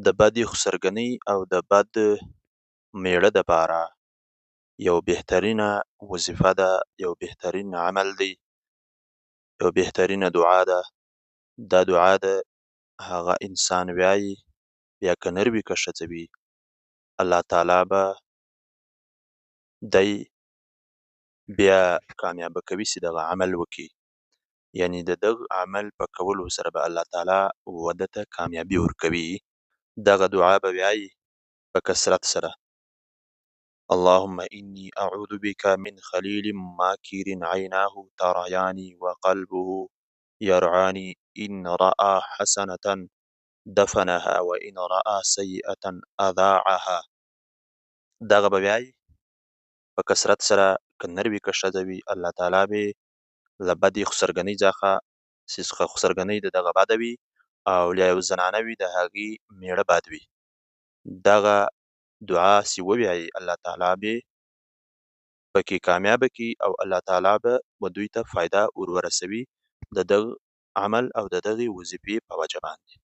د بدې خسرګنۍ او د بد میړه دپاره یو بهترینه وظیفه ده، یو بهترین عمل دی، یو بهترینه دعا ده. دا دعا ده هغه انسان وایي، بیا که نر وي که ښځه وي، الله تعالی به دی بیا کامیابه کوي چې دغه عمل وکړي. یعنې د دغه عمل په کولو سره به الله تعالی ده ته کامیابي ورکوي. دغه دعا به وایي په کثرت سره: اللهم إني أعوذ بك من خليل ماكر عيناه ترياني وقلبه يرعاني إن رأى حسنة دفنها وإن رأى سيئة أذاعها. دغه به وایي په کثرت سره، که نر وي که ښځه وي، الله تعالی به له بدې خسرګنۍ څخه چې خسرګنۍ د دغه بده وي او یا یو زنانه وي د هغې میړه بد وي، دغه دعا چې ووایي الله تعالی به پکې کامیابه کړي او الله تعالی به دوی ته فایده ور ورسوي د دغه عمل او د دغې وظیفې په وجه باندې.